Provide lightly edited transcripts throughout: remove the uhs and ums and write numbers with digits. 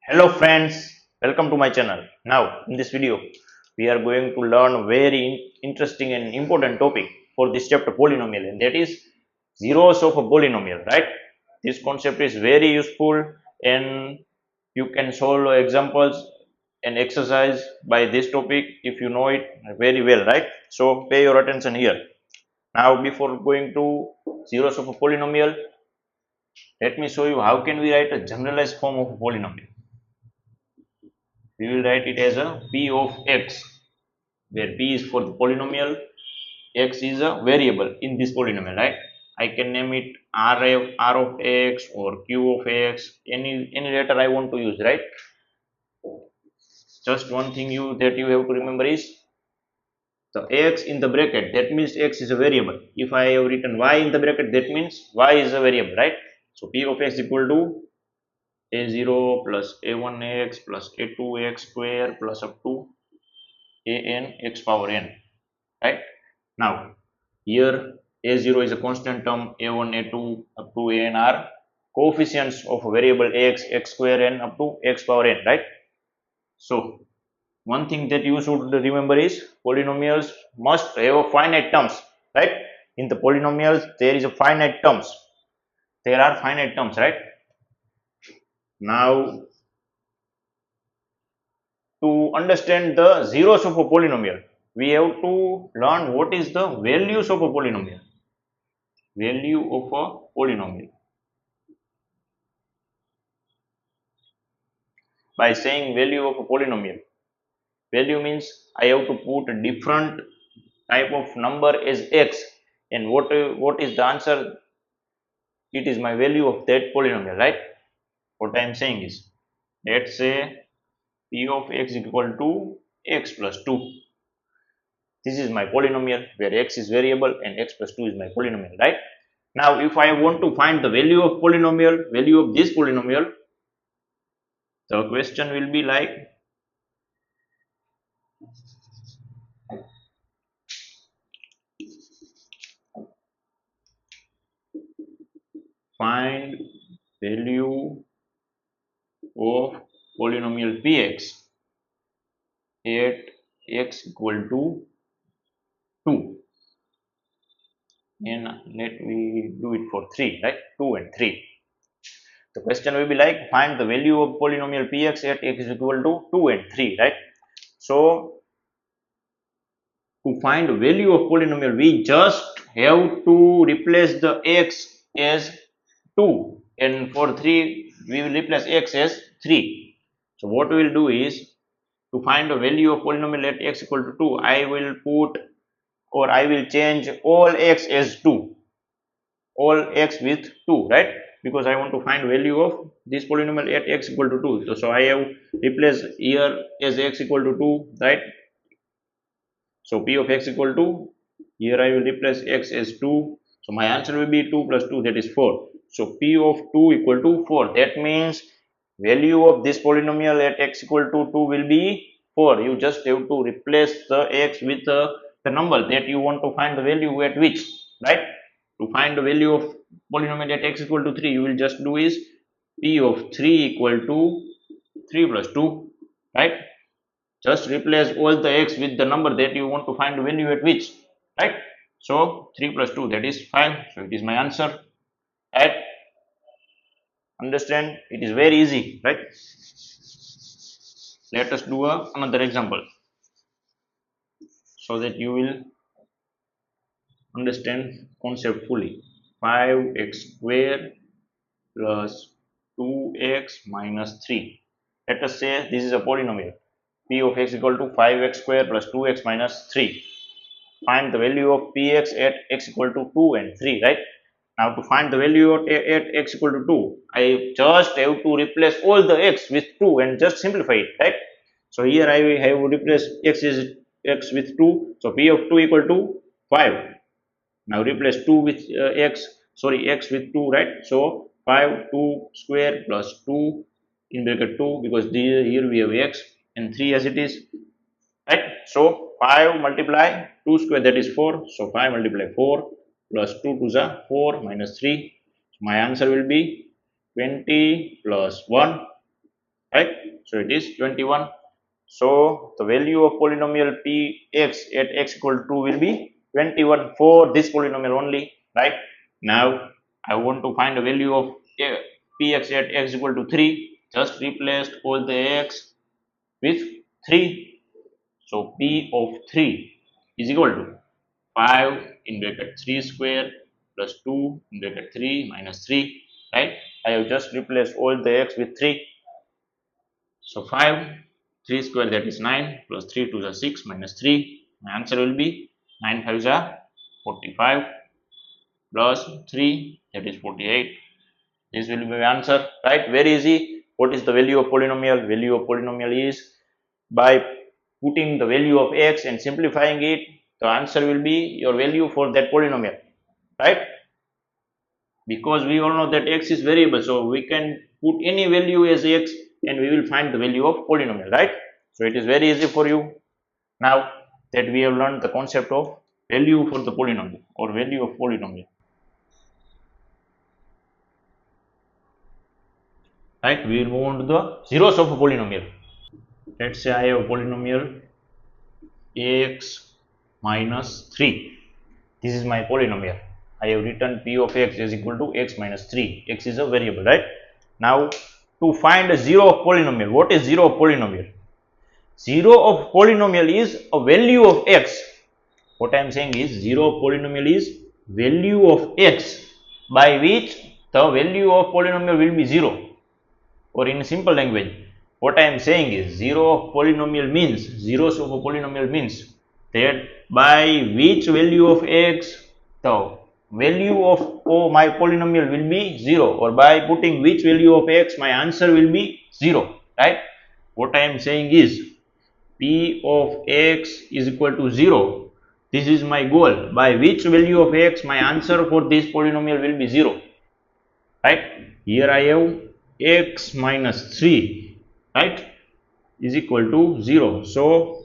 Hello friends, welcome to my channel. Now in this video we are going to learn very interesting and important topic for this chapter polynomial, and that is zeros of a polynomial, right? This concept is very useful and you can solve examples and exercise by this topic if you know it very well, right? So pay your attention here. Now before going to zeros of a polynomial, let me show you how can we write a generalized form of a polynomial. We will write it as a p of x, where p is for the polynomial, x is a variable in this polynomial, right? I can name it r of x or q of x, any letter I want to use, right? Just one thing that you have to remember is the x in the bracket, that means x is a variable. If I have written y in the bracket, that means y is a variable, right? So p of x equal to a0 plus a1x plus a2x square plus up to an x power n, right? Now here a0 is a constant term, a1 a2 up to an are coefficients of a variable x square n up to x power n, right? So one thing that you should remember is polynomials must have a finite terms, right? In the polynomials there is a finite terms, there are finite terms, right? Now to understand the zeros of a polynomial, we have to learn what is the values of a polynomial. Value of a polynomial. By saying value of a polynomial, value means I have to put a different type of number as x, and what is the answer? It is my value of that polynomial, right? What I am saying is, let's say p of x is equal to x plus 2. This is my polynomial where x is variable and x plus 2 is my polynomial, right? Now if I want to find the value of polynomial, value of this polynomial, the question will be like, find value of polynomial px at x equal to 2, and let me do it for 3, right? 2 and 3. The question will be like, find the value of polynomial px at x is equal to 2 and 3, right? So to find the value of polynomial, we just have to replace the x as 2, and for 3 we will replace x as 3. So what we will do is, to find the value of polynomial at x equal to 2, I will put, or I will change all x as 2, all x with 2, right? Because I want to find value of this polynomial at x equal to 2. So I have replaced here as x equal to 2, right? So p of x equal to, here I will replace x as 2. So my answer will be 2 plus 2, that is 4. So p of 2 equal to 4. That means value of this polynomial at x equal to 2 will be 4. You just have to replace the x with the number that you want to find the value at which, right? To find the value of polynomial at x equal to 3, you will just do is p of 3 equal to 3 plus 2, right? Just replace all the x with the number that you want to find the value at which, right? So 3 plus 2, that is 5. So it is my answer, right? Understand? It is very easy, right? Let us do another example so that you will understand concept fully. 5x square plus 2x minus 3. Let us say this is a polynomial. P of x equal to 5x square plus 2x minus 3. Find the value of px at x equal to 2 and 3, right? Now to find the value at x equal to 2, I just have to replace all the x with 2 and just simplify it, right? So here I have replaced x with 2. So p of 2 equal to 5. Now replace 2 with x with 2, right? So 5 2 square plus 2 in bracket 2, because here we have x, and 3 as it is, right? So 5 multiply 2 square, that is 4. So 5 multiply 4 plus 2 to the 4 minus 3. My answer will be 20 plus 1, right? So it is 21. So the value of polynomial px at x equal to 2 will be 21 for this polynomial only, right? Now I want to find the value of px at x equal to 3. Just replace all the x with 3. So p of 3 is equal to 5 in bracket 3 square plus 2 in bracket 3 minus 3, right? I have just replaced all the x with 3. So 5, 3 square, that is 9, plus 3 to the 6 minus 3. My answer will be 9 5 is 45 plus 3, that is 48. This will be my answer, right? Very easy. What is the value of polynomial? Value of polynomial is by putting the value of x and simplifying it, the answer will be your value for that polynomial, right? Because we all know that x is variable, so we can put any value as x and we will find the value of polynomial, right? So it is very easy for you now that we have learned the concept of value for the polynomial or value of polynomial, right? We will move on to the zeros of a polynomial. Let's say I have a polynomial x minus 3. This is my polynomial. I have written p of x is equal to x minus 3. X is a variable, right? Now to find a zero of polynomial, what is zero of polynomial? Zero of polynomial is a value of x. What I am saying is zero of polynomial is value of x by which the value of polynomial will be 0. Or in simple language, what I am saying is zero of polynomial means, zeros of a polynomial means that by which value of x the value of my polynomial will be 0, or by putting which value of x my answer will be 0, right? What I am saying is p of x is equal to 0. This is my goal. By which value of x my answer for this polynomial will be 0, right? Here I have x minus 3, right, is equal to 0. So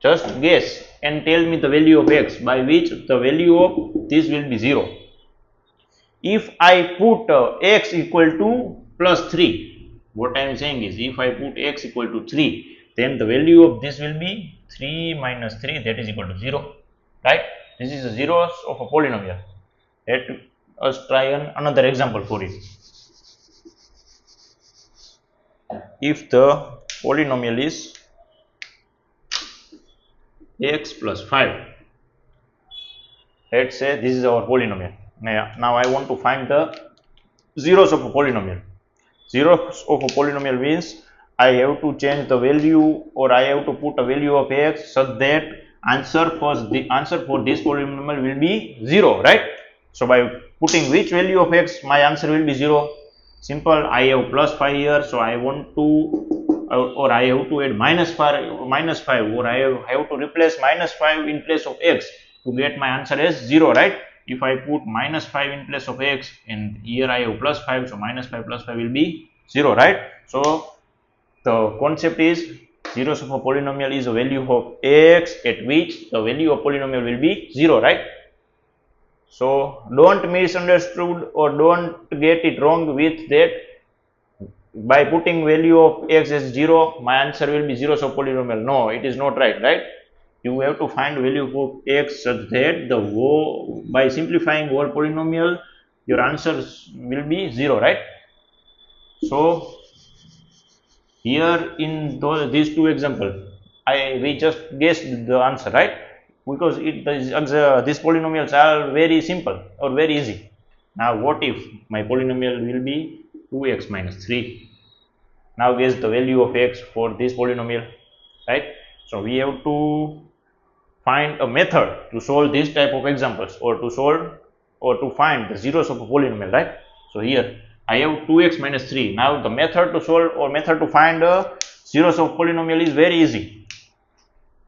just guess and tell me the value of x by which the value of this will be 0. If I put x equal to plus 3, what I am saying is if I put x equal to 3, then the value of this will be 3 minus 3, that is equal to 0, right? This is the zeros of a polynomial. Let us try another example for it. If the polynomial is x plus 5, let's say this is our polynomial. Now I want to find the zeros of a polynomial. Zeros of a polynomial means I have to change the value, or I have to put a value of x such that answer for this polynomial will be 0, right? So by putting which value of x my answer will be 0. Simple. I have plus 5 here, so I want to or I have to add minus 5, or I have to replace minus 5 in place of x to get my answer as 0, right? If I put minus 5 in place of x and here I have plus 5, so minus 5 plus 5 will be 0, right? So the concept is zeros of a polynomial is a value of x at which the value of polynomial will be 0, right? So don't misunderstood or don't get it wrong with that by putting value of x as 0 my answer will be zeros of polynomial. No, it is not right, right? You have to find value of x such that by simplifying whole polynomial your answers will be 0, right? So here in these two examples we just guessed the answer, right? Because these polynomials are very simple or very easy. Now what if my polynomial will be 2x minus 3? Now guess the value of x for this polynomial, right? So we have to find a method to solve this type of examples, or to find the zeros of a polynomial, right? So here I have 2x minus 3. Now the method to solve or method to find zeros of polynomial is very easy.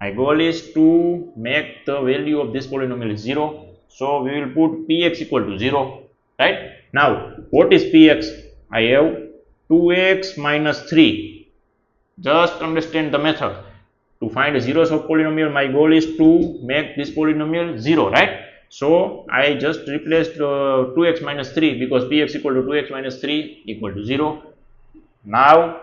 My goal is to make the value of this polynomial is 0. So we will put px equal to 0, right? Now what is px? I have 2x minus 3. Just understand the method. To find the zeros of polynomial, my goal is to make this polynomial 0, right? So I just replaced 2x minus 3 because px equal to 2x minus 3 equal to 0. Now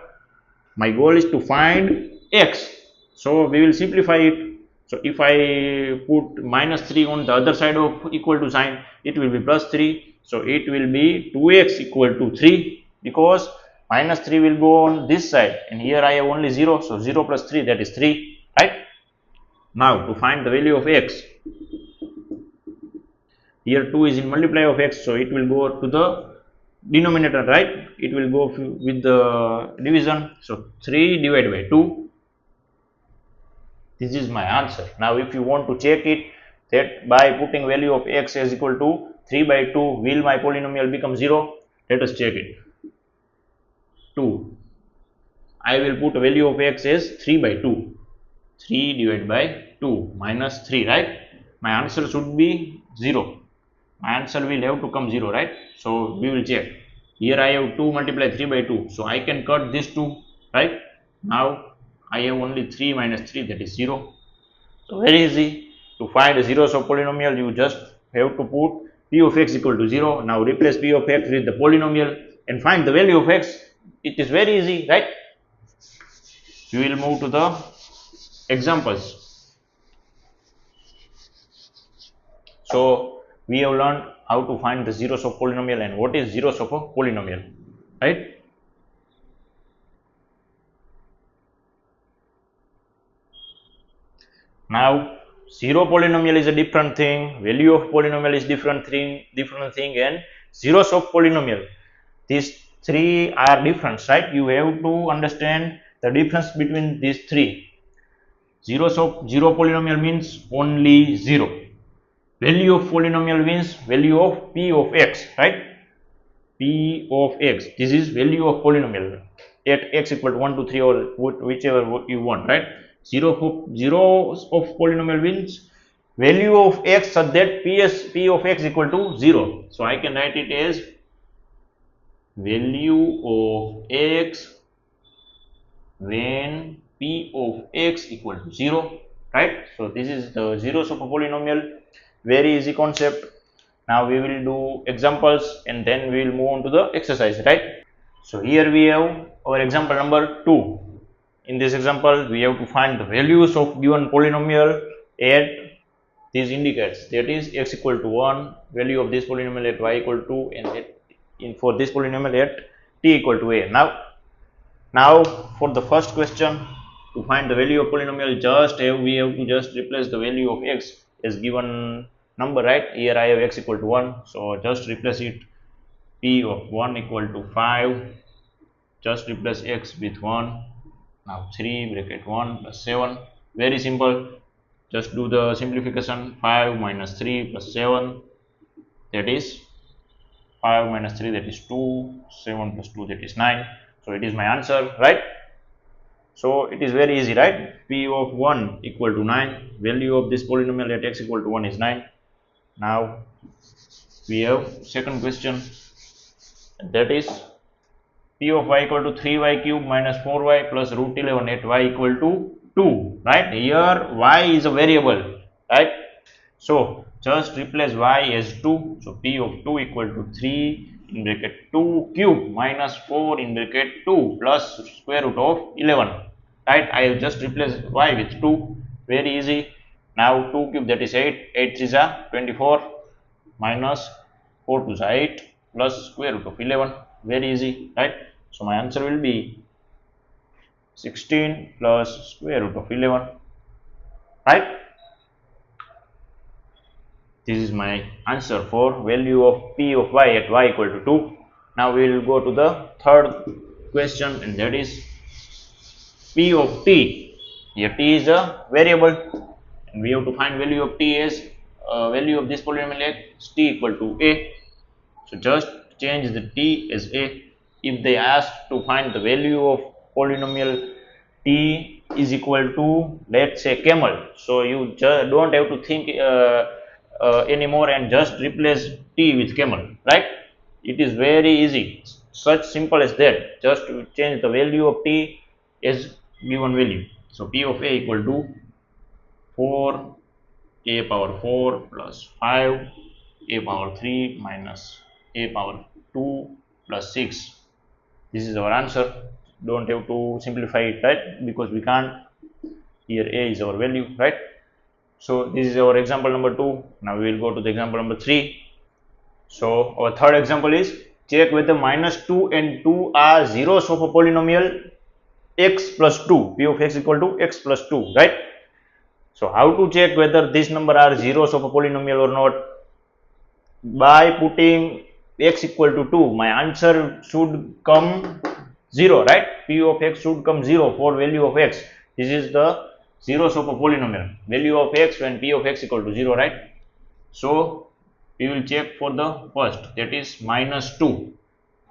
my goal is to find x, so we will simplify it. So if I put minus 3 on the other side of equal to sign, it will be plus 3, so it will be 2x equal to 3, because minus 3 will go on this side and here I have only 0, so 0 plus 3, that is 3, right? Now to find the value of x, here 2 is in multiply of x, so it will go to the denominator, right? It will go with the division, so 3 divided by 2. This is my answer. Now if you want to check it, that by putting value of x as equal to 3 by 2, will my polynomial become 0? Let us check it. 2. I will put a value of x as 3 by 2. 3 divided by 2 minus 3, right? My answer should be 0. My answer will have to come 0, right? So we will check. Here I have 2 multiply 3 by 2. So I can cut this 2, right? Now I have only 3 minus 3, that is 0. So very easy. To find the zeros of polynomial, you just have to put p of x equal to 0. Now replace p of x with the polynomial and find the value of x. It is very easy, right? We will move to the examples. So we have learned how to find the zeros of polynomial and what is zeros of a polynomial, right? Now zero polynomial is a different thing, value of polynomial is different thing, and zeros of polynomial, these three are different, right? You have to understand the difference between these three. Zeros of zero polynomial means only 0. Value of polynomial means value of p of x, right? P of x, this is value of polynomial at x equal to 1 to 3 or whichever you want, right? Zeros of polynomial means value of x such that p of x equal to 0. So I can write it as value of x when p of x equal to 0, right? So this is the zeros of a polynomial, very easy concept. Now we will do examples and then we will move on to the exercise, right? So here we have our example number 2. In this example, we have to find the values of given polynomial at these indicates, that is x equal to 1, value of this polynomial at y equal to, and for this polynomial at t equal to a. Now for the first question, to find the value of polynomial, we have to just replace the value of x as given number, right? Here I have x equal to 1, so just replace it. P of 1 equal to 5, just replace x with 1. Now 3 bracket 1 plus 7, very simple. Just do the simplification. 5 minus 3 plus 7, that is 5 minus 3, that is 2, 7 plus 2, that is 9. So it is my answer, right? So it is very easy, right? P of 1 equal to 9, value of this polynomial at x equal to 1 is 9. Now we have second question, that is p of y equal to 3y cube minus 4y plus root 11 at y equal to 2, right? Here y is a variable, right? So just replace y as 2, so p of 2 equal to 3 in bracket 2 cube minus 4 in bracket 2 plus square root of 11, right? I have just replaced y with 2, very easy. Now 2 cube, that is 8, 8 is a 24 minus 4 to 8 plus square root of 11, very easy, right? So my answer will be 16 plus square root of 11, right? This is my answer for value of p of y at y equal to 2. Now we will go to the third question, and that is p of t. Here t is a variable and we have to find value of t as value of this polynomial x t equal to a. So just change the t as a. If they ask to find the value of polynomial t is equal to, let's say, camel, so you just don't have to think anymore and just replace t with camel, right? It is very easy, such simple as that. Just to change the value of t as given value. So p of a equal to 4 a power 4 plus 5 a power 3 minus a power 2 plus 6. This is our answer. Don't have to simplify it, right? Because we can't. Here a is our value, right? So this is our example number 2. Now we will go to the example number 3. So our third example is check whether minus 2 and 2 are zeros of a polynomial x plus 2, p of x equal to x plus 2, right? So how to check whether this number are zeros of a polynomial or not? By putting x equal to 2, my answer should come 0, right? P of x should come 0 for value of x. This is the zeros of a polynomial. Value of x when p of x equal to 0, right? So we will check for the first, that is minus 2.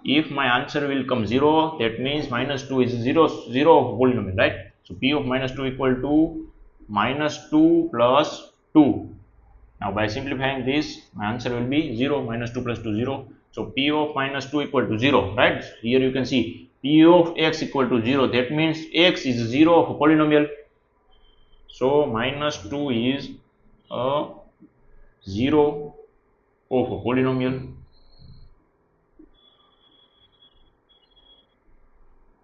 If my answer will come 0, that means minus 2 is 0 of polynomial, right? So p of minus 2 equal to minus 2 plus 2. Now by simplifying this, my answer will be 0, minus 2 plus 2, 0. So p of minus 2 equal to 0, right? Here you can see p of x equal to 0. That means x is 0 of a polynomial. So minus 2 is a 0 of a polynomial.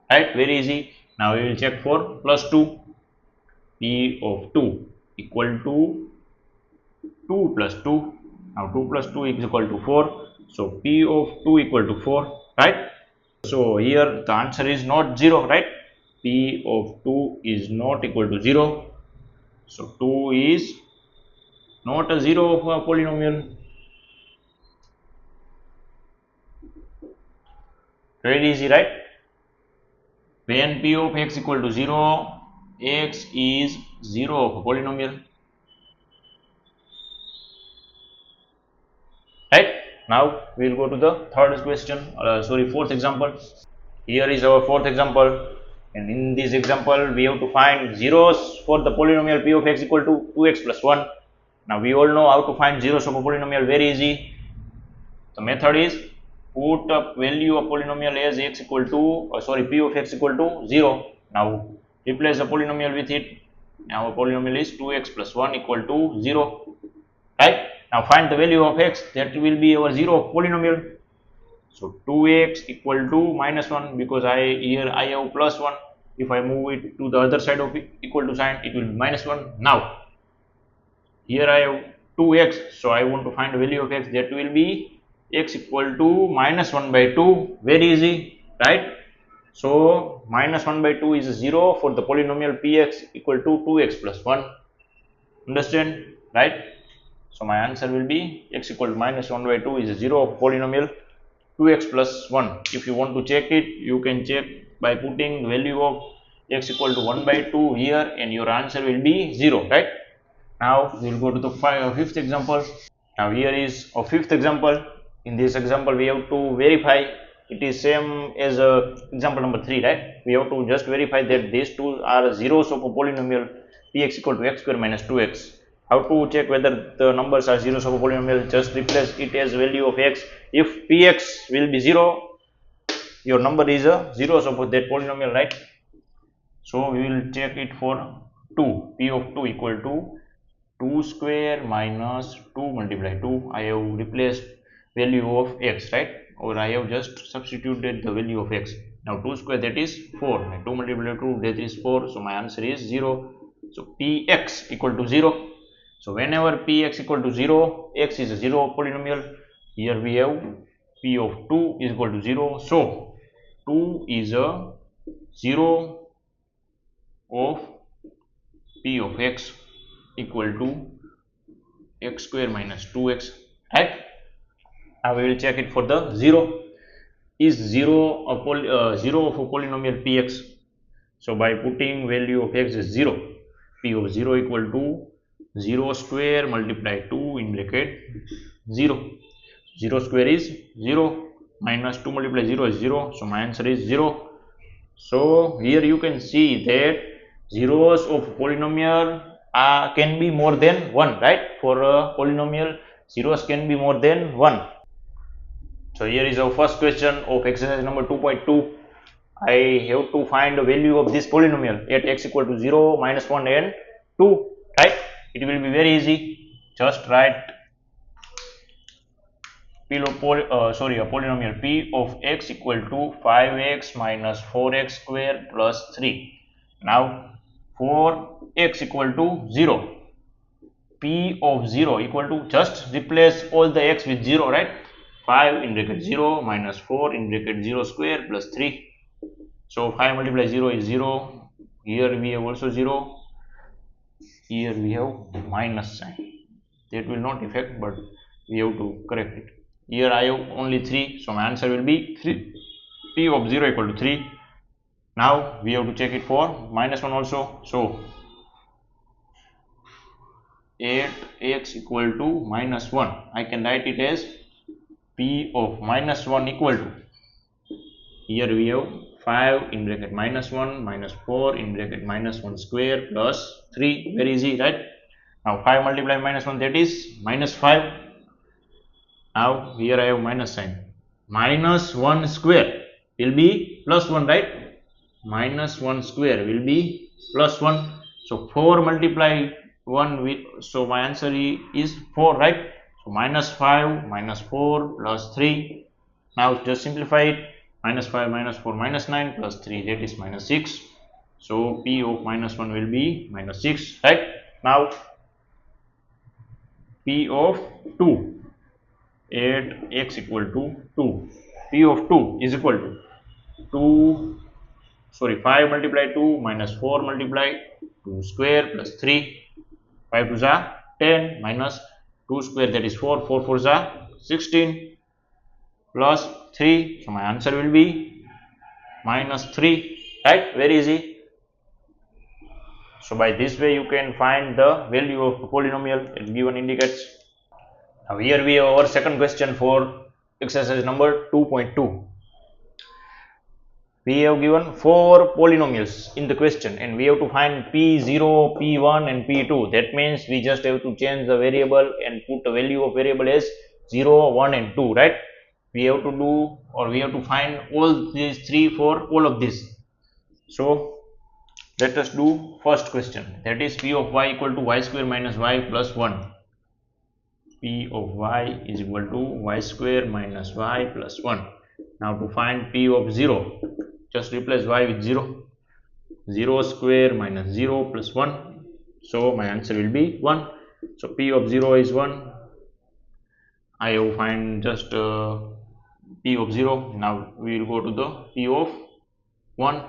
Right? Very easy. Now we will check for plus 2. P of 2 equal to 2 plus 2. Now 2 plus 2 is equal to 4. So P of 2 equal to 4, right? So here the answer is not 0, right? P of 2 is not equal to 0. So 2 is not a 0 of a polynomial. Very easy, right? When P of x equal to 0, x is 0 of a polynomial. Right? Now we will go to the fourth example. Here is our fourth example, and in this example we have to find zeros for the polynomial p of x equal to 2x plus 1. Now we all know how to find zeros of a polynomial. Very easy. The method is put up value of polynomial as x equal to p of x equal to 0. Now replace the polynomial with it. Now our polynomial is 2x plus 1 equal to 0, right? Now find the value of x, that will be our 0 of polynomial. So 2x equal to minus 1, because here I have plus 1. If I move it to the other side of it, equal to sign, it will be minus 1. Now here I have 2x, so I want to find the value of x, that will be x equal to minus 1 by 2. Very easy, right? So minus 1 by 2 is 0 for the polynomial px equal to 2x plus 1. Understand, right? So my answer will be x equal to minus 1 by 2 is 0 of polynomial 2x plus 1. If you want to check it, you can check by putting the value of x equal to 1 by 2 here, and your answer will be 0, right? Now we will go to the fifth example. Now here is a fifth example. In this example we have to verify, it is same as example number 3, right? We have to just verify that these two are zeros of a polynomial px equal to x square minus 2x. How to check whether the numbers are zeros of a polynomial? Just replace it as value of x. If px will be 0, your number is a zeros of that polynomial, right? So we will check it for 2. P of 2 equal to 2 square minus 2 multiply 2. I have replaced value of x, right? Or I have just substituted the value of x. Now 2 square, that is 4. 2 multiply 2, that is 4. So my answer is 0. So px equal to 0. So whenever px equal to 0, x is a 0 polynomial. Here we have p of 2 is equal to 0. So 2 is a 0 of p of x equal to x square minus 2x, right? Now we will check it for the 0. Is 0 of a polynomial px? So by putting value of x is 0, p of 0 equal to 0 square multiply 2 in bracket 0. 0 square is 0, minus 2 multiply 0 is 0. So my answer is 0. So here you can see that zeros of polynomial can be more than 1, right? For a polynomial, zeros can be more than 1. So here is our first question of exercise number 2.2. I have to find the value of this polynomial at x equal to 0, minus 1 and 2, right? It will be very easy. Just write a polynomial p of x equal to 5x minus 4x square plus 3. Now for x equal to 0, p of 0 equal to, just replace all the x with 0, right? 5 in bracket 0 minus 4 in bracket 0 square plus 3. So 5 multiplied 0 is 0. Here we have also 0. Here we have minus sign. That will not affect, but we have to correct it. Here I have only 3, so my answer will be 3. P of 0 equal to 3. Now we have to check it for minus 1 also. So 8x equal to minus 1. I can write it as P of minus 1 equal to, here we have 5 in bracket minus 1 minus 4 in bracket minus 1 square plus 3. Very easy, right? Now 5 multiplied minus 1, that is minus 5. Now here I have minus sign. Minus 1 square will be plus 1, right? Minus 1 square will be plus 1. So 4 multiply 1 with, so my answer is 4, right? So minus 5 minus 4 plus 3. Now just simplify it. Minus 5 minus 4 minus 9 plus 3, that is minus 6. So P of minus 1 will be minus 6, right? Now P of 2 at x equal to 2. P of 2 is equal to 5 multiply 2 minus 4 multiply 2 square plus 3. 5 2 is 10 minus 2 square, that is 4. 4 4 is 16 plus 3. So my answer will be minus 3, right? Very easy. So by this way you can find the value of a polynomial it given indicates. Now here we have our second question for exercise number 2.2. We have given 4 polynomials in the question and we have to find P0, P1 and P2. That means we just have to change the variable and put the value of variable as 0, 1 and 2, right? We have to do, or we have to find all these 3 for all of this. So let us do first question, that is P of y equal to y square minus y plus 1. P of y is equal to y square minus y plus 1. Now to find P of 0, just replace y with 0. 0 square minus 0 plus 1. So my answer will be 1. So P of 0 is 1. I have find just P of 0. Now we will go to the P of 1.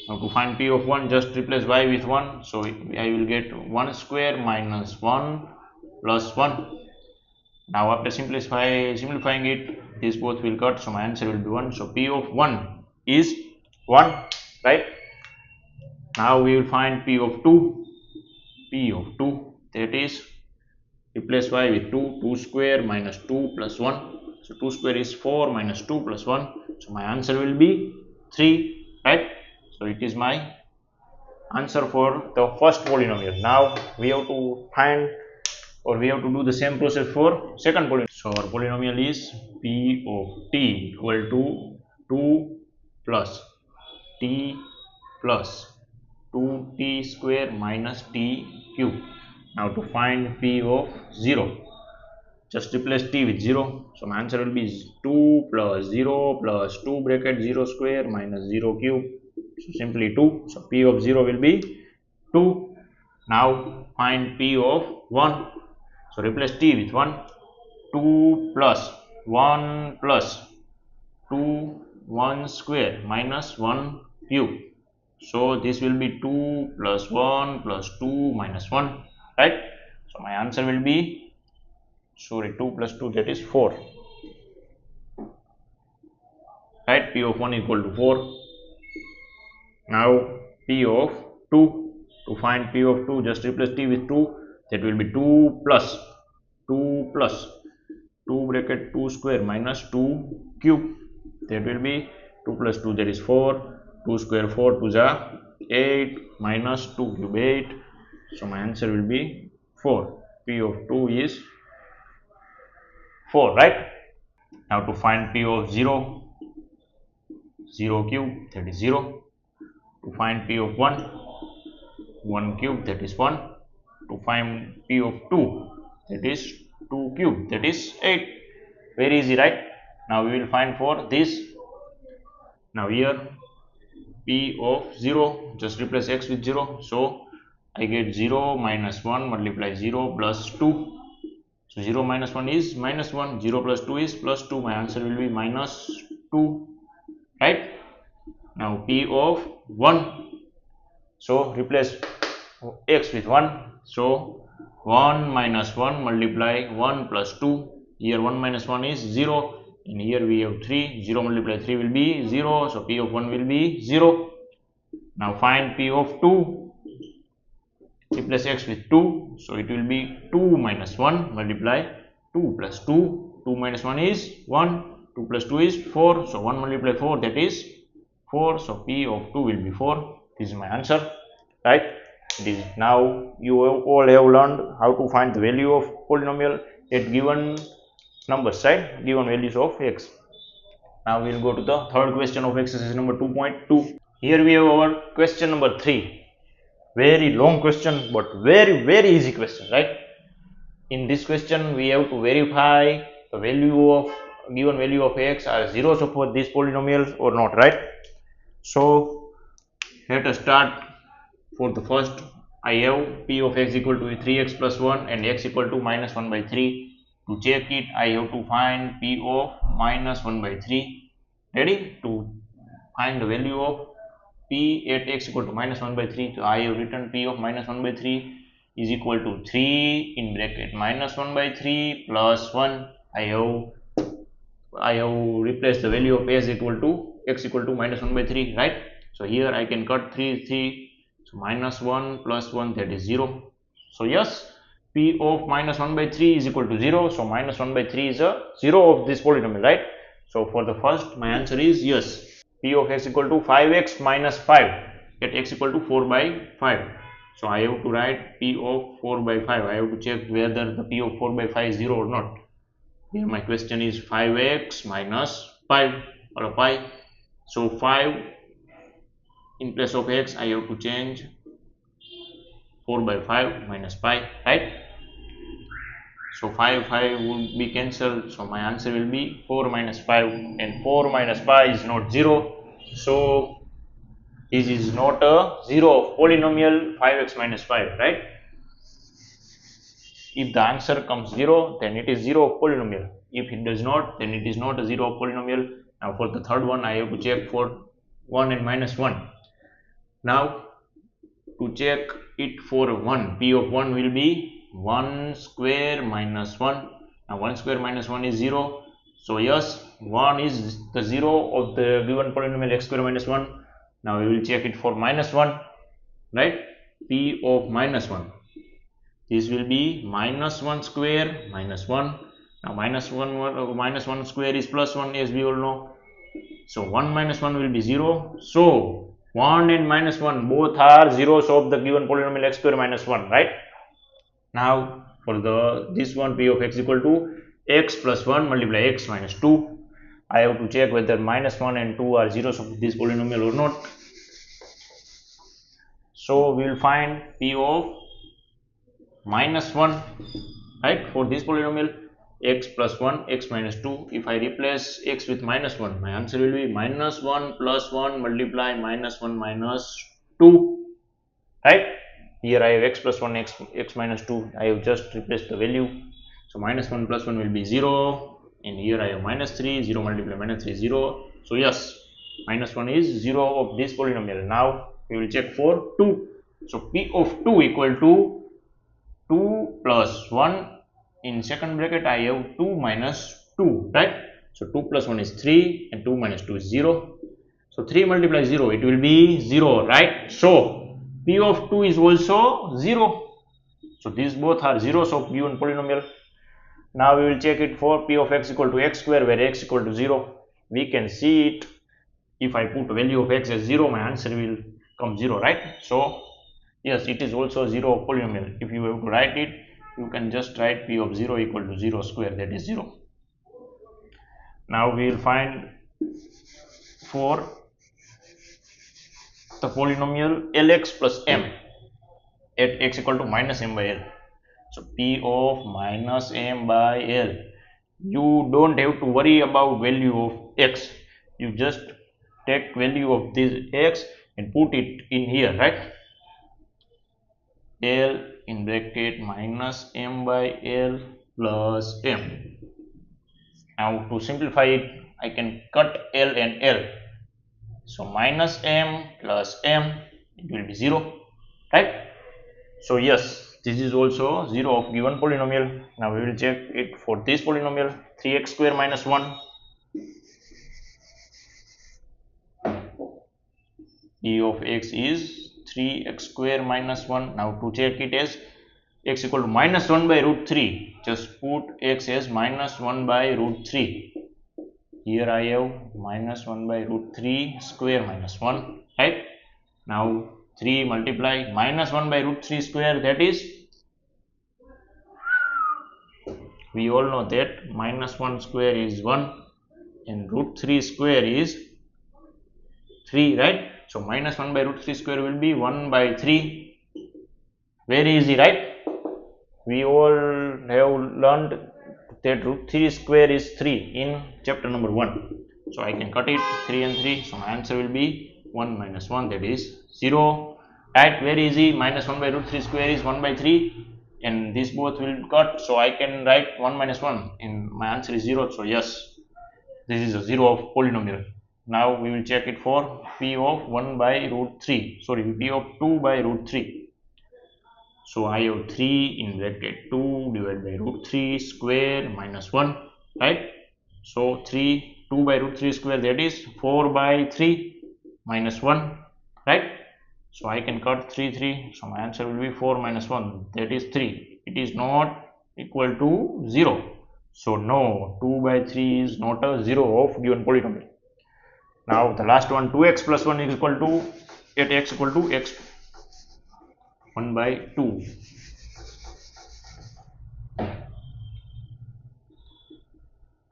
Now to find P of 1, just replace y with 1. So I will get 1 square minus 1 plus 1. Now after simplifying it, these both will cut. So my answer will be 1. So P of 1 is 1, right? Now we will find P of 2. P of 2, that is replace y with 2. 2 square minus 2 plus 1. So 2 square is 4 minus 2 plus 1. So my answer will be 3, right? So it is my answer for the first polynomial. Now we have to find, or we have to do the same process for second polynomial. So our polynomial is P of t equal to 2 plus t plus 2t square minus t cube. Now to find P of 0, just replace t with 0. So my answer will be 2 plus 0 plus 2 bracket 0 square minus 0 cube. So simply 2. So P of 0 will be 2. Now find P of 1. So replace t with 1. 2 plus 1 plus 2 1 square minus 1 cube. So this will be 2 plus 1 plus 2 minus 1, right? So my answer will be, 2 plus 2, that is 4, right? P of 1 equal to 4. Now P of 2, to find P of 2, just replace t with 2. That will be 2 plus 2 bracket 2 square minus 2 cube. That will be 2 plus 2, that is 4. 2 square 4 2 is 8 minus 2 cube 8. So my answer will be 4. P of 2 is 4, right? Now to find P of 0, 0 cube, that is 0. To find P of 1, 1 cube, that is 1. To find P of 2, that is 2 cube, that is 8. Very easy, right? Now we will find for this. Now here p of 0, just replace x with 0. So I get 0 minus 1 multiply 0 plus 2. So 0 minus 1 is minus 1, 0 plus 2 is plus 2. My answer will be minus 2, right? Now p of 1. So replace x with 1. So 1 minus 1 multiply 1 plus 2. Here 1 minus 1 is 0. And here we have 3. 0 multiply 3 will be 0. So p of 1 will be 0. Now find p of 2. Replace x with 2. So it will be 2 minus 1 multiply 2 plus 2. 2 minus 1 is 1. 2 plus 2 is 4. So 1 multiply 4, that is 4. So p of 2 will be 4. This is my answer, right? Now you all have learned how to find the value of polynomial at given numbers, right? Given values of x. Now we will go to the third question of exercise number 2.2. Here we have our question number 3. Very long question, but very easy question, right? In this question we have to verify the value of given value of x are zeros of these polynomials or not, right? So let us start. For the first, I have p of x equal to 3x plus 1 and x equal to minus 1 by 3. To check it, I have to find p of minus 1 by 3. Ready? To find the value of p at x equal to minus 1 by 3. So I have written p of minus 1 by 3 is equal to 3 in bracket minus 1 by 3 plus 1. I have replaced the value of x equal to minus 1 by 3, right? So here I can cut 3. So minus 1 plus 1, that is 0. So yes, p of minus 1 by 3 is equal to 0. So minus 1 by 3 is a 0 of this polynomial, right? So for the first, my answer is yes. P of x equal to 5x minus 5 at x equal to 4 by 5. So I have to write p of 4 by 5. I have to check whether the p of 4 by 5 is 0 or not. Here my question is 5x minus 5 or pi. So 5 in place of x, I have to change 4 by 5 minus pi, right? So 5 would be cancelled. So my answer will be 4 minus 5, and 4 minus pi is not 0. So this is not a 0 of polynomial 5x minus 5, right? If the answer comes 0, then it is 0 of polynomial. If it does not, then it is not a 0 of polynomial. Now for the third one, I have to check for 1 and minus 1. Now to check it for 1, p of 1 will be 1 square minus 1. Now 1 square minus 1 is 0. So yes, 1 is the 0 of the given polynomial x square minus 1. Now we will check it for minus 1, right? P of minus 1. This will be minus 1 square minus 1. Now minus 1 square is plus 1, as we all know. So 1 minus 1 will be 0. So 1 and minus 1 both are zeros of the given polynomial x square minus 1, right? Now for this one, p of x equal to x plus 1 multiply x minus 2. I have to check whether minus 1 and 2 are zeros of this polynomial or not. So we will find p of minus 1, right, for this polynomial x plus 1 x minus 2. If I replace x with minus 1, my answer will be minus 1 plus 1 multiply minus 1 minus 2, right? Here I have x plus 1 x minus 2. I have just replaced the value. So minus 1 plus 1 will be 0, and here I have minus 3. 0 multiply minus 3 is 0. So yes, minus 1 is 0 of this polynomial. Now we will check for 2. So p of 2 equal to 2 plus 1. In second bracket I have 2 minus 2, right? So 2 plus 1 is 3 and 2 minus 2 is 0. So 3 multiply 0, it will be 0, right? So p of 2 is also 0. So these both are zeros of given polynomial. Now we will check it for p of x equal to x square, where x equal to 0. We can see it. If I put value of x as 0, my answer will come 0, right? So yes, it is also 0 of polynomial. If you have to write it, you can just write p of 0 equal to 0 square, that is 0. Now we will find for the polynomial lx plus m at x equal to minus m by l. So p of minus m by l you don't have to worry about value of x. You just take value of this x and put it in here, right? L in bracket minus m by L plus m. Now to simplify it, I can cut L and L. So minus m plus m, it will be 0, right? So yes, this is also 0 of given polynomial. Now we will check it for this polynomial 3x square minus 1. P of x is 3x square minus 1. Now to check it as x equal to minus 1 by root 3, just put x as minus 1 by root 3. Here I have minus 1 by root 3 square minus 1, right? Now 3 multiply minus 1 by root 3 square, that is, we all know that minus 1 square is 1 and root 3 square is 3, right? So minus 1 by root 3 square will be 1 by 3. Very easy, right? We all have learned that root 3 square is 3 in chapter number 1. So I can cut it 3 and 3. So my answer will be 1 minus 1, that is 0. Right? Very easy. Minus 1 by root 3 square is 1 by 3. And these both will cut. So I can write 1 minus 1. And my answer is 0. So yes, this is a 0 of polynomial. Now we will check it for p of 1 by root 3. Sorry, p of 2 by root 3. So I have 3 in bracket 2 divided by root 3 square minus 1, right? So 2 by root 3 square, that is 4 by 3 minus 1, right? So I can cut 3. So my answer will be 4 minus 1, that is 3. It is not equal to 0. So no, 2 by 3 is not a 0 of given polynomial. Now the last one, 2x plus 1 is equal to, at x equal to x 1 by 2.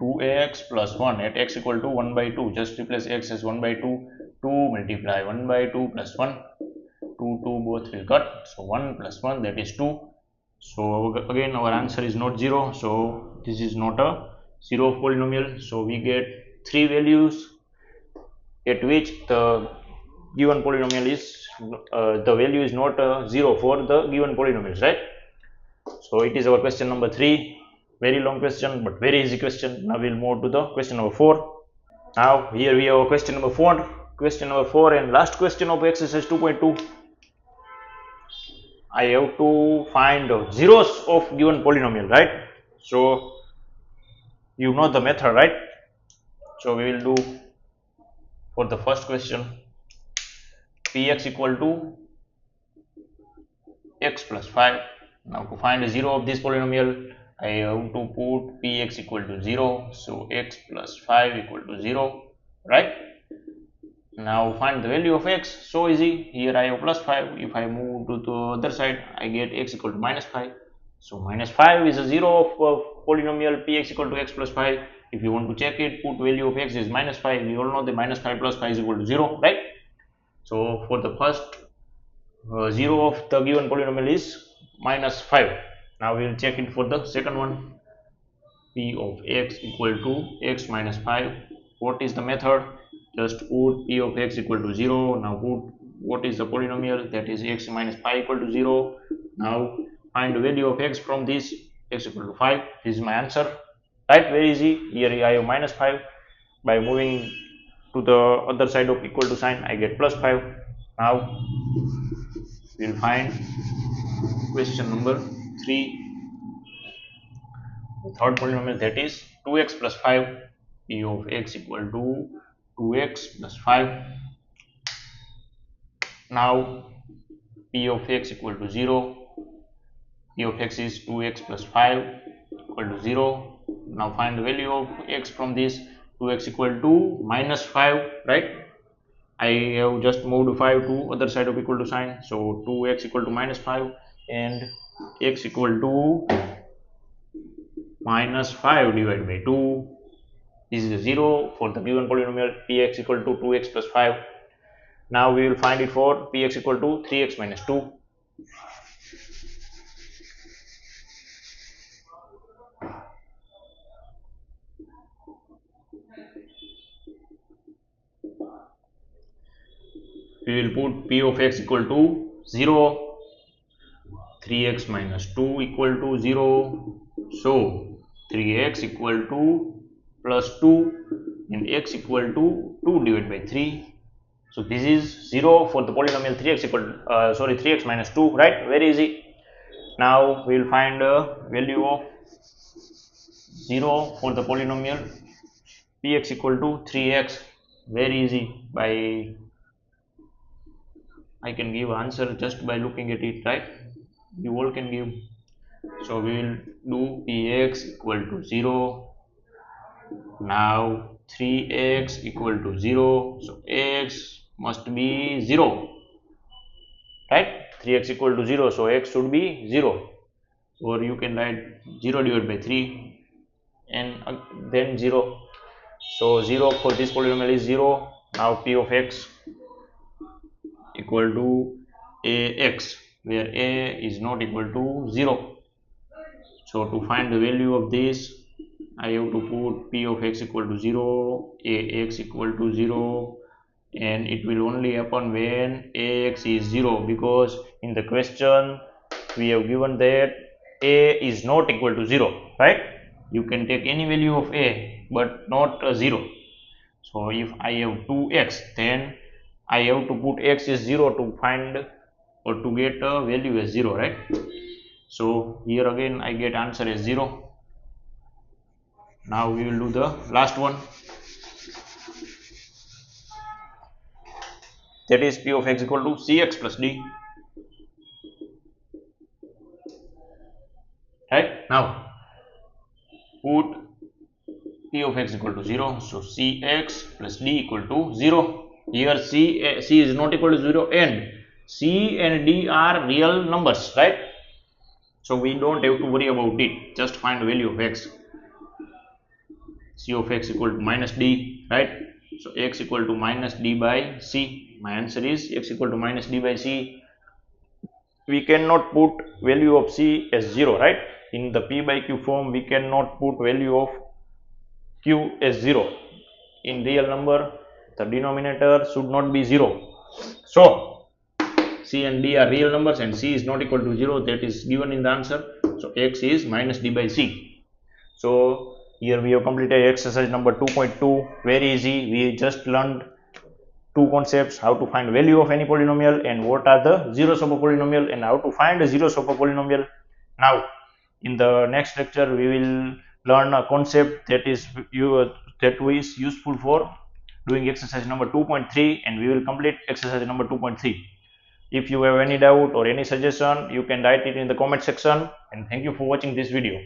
2x plus 1 at x equal to 1 by 2. Just replace x as 1 by 2. 2 multiply 1 by 2 plus 1. 2 both will cut. So 1 plus 1, that is 2. So again our answer is not 0. So this is not a 0 of polynomial. So we get 3 values at which the given polynomial is the value is not 0 for the given polynomials, right? So it is our question number 3. Very long question but very easy question. Now we'll move to the question number 4. Now here we have question number 4. Question number 4 and last question of exercise 2.2. I have to find zeros of given polynomial, right? So you know the method, right? So we will do for the first question px equal to x plus 5. Now to find a 0 of this polynomial, I have to put px equal to 0. So x plus 5 equal to 0, right? Now find the value of x. So easy. Here I have plus 5. If I move to the other side, I get x equal to minus 5. So minus 5 is a 0 of polynomial px equal to x plus 5. If you want to check it, put value of x is minus 5. We all know that minus 5 plus 5 is equal to 0, right? So for the first 0 of the given polynomial is minus 5. Now we will check it for the second one. P of x equal to x minus 5. What is the method? Just put p of x equal to 0. Now put what is the polynomial, that is x minus 5 equal to 0. Now find the value of x from this, x equal to 5. This is my answer, right? Very easy. Here I have minus 5. By moving to the other side of equal to sign, I get plus 5. Now we will find question number 3, the third polynomial, that is 2x plus 5. P of x equal to 2x plus 5. Now p of x equal to 0. P of x is 2x plus 5 equal to 0. Now find the value of x from this. 2x equal to minus 5, right? I have just moved 5 to other side of equal to sign. So 2x equal to minus 5 and x equal to minus 5 divided by 2. This is a 0 for the given polynomial px equal to 2x plus 5. Now we will find it for px equal to 3x minus 2. we will put p of x equal to 0, 3x minus 2 equal to 0, so 3x equal to plus 2 and x equal to 2 divided by 3. So this is 0 for the polynomial 3x equal 3x minus 2, right? Very easy. Now we will find a value of 0 for the polynomial px equal to 3x. Very easy. By I can give answer just by looking at it, right? You all can give. So we will do px equal to 0. Now 3x equal to 0. So x must be 0, right? 3x equal to 0. So x should be 0. Or you can write 0 divided by 3 and then 0. So 0 for this polynomial is 0. Now p of x equal to ax, where a is not equal to 0. So to find the value of this, I have to put p of x equal to 0, ax equal to 0, and it will only happen when ax is 0, because in the question we have given that a is not equal to 0, right? You can take any value of a but not 0. So if I have 2x, then I have to put x is 0 to find or to get a value as 0, right? So here again I get answer as 0. Now we will do the last one, that is p of x equal to cx plus d, right? Now put p of x equal to 0, so cx plus d equal to 0. Here c is not equal to 0 and c and d are real numbers, right? So we don't have to worry about it, just find the value of x. C of x equal to minus d, right? So x equal to minus d by c. My answer is x equal to minus d by c. We cannot put value of c as 0, right? In the p by q form, we cannot put value of q as 0. In real number, the denominator should not be 0. So c and d are real numbers and c is not equal to 0. That is given in the answer. So x is minus d by c. So here we have completed exercise number 2.2. Very easy. We just learned two concepts: how to find value of any polynomial and what are the zeros of a polynomial, and how to find the zeros of a polynomial. Now in the next lecture we will learn a concept that is useful for doing exercise number 2.3, and we will complete exercise number 2.3. If you have any doubt or any suggestion, you can write it in the comment section, and thank you for watching this video.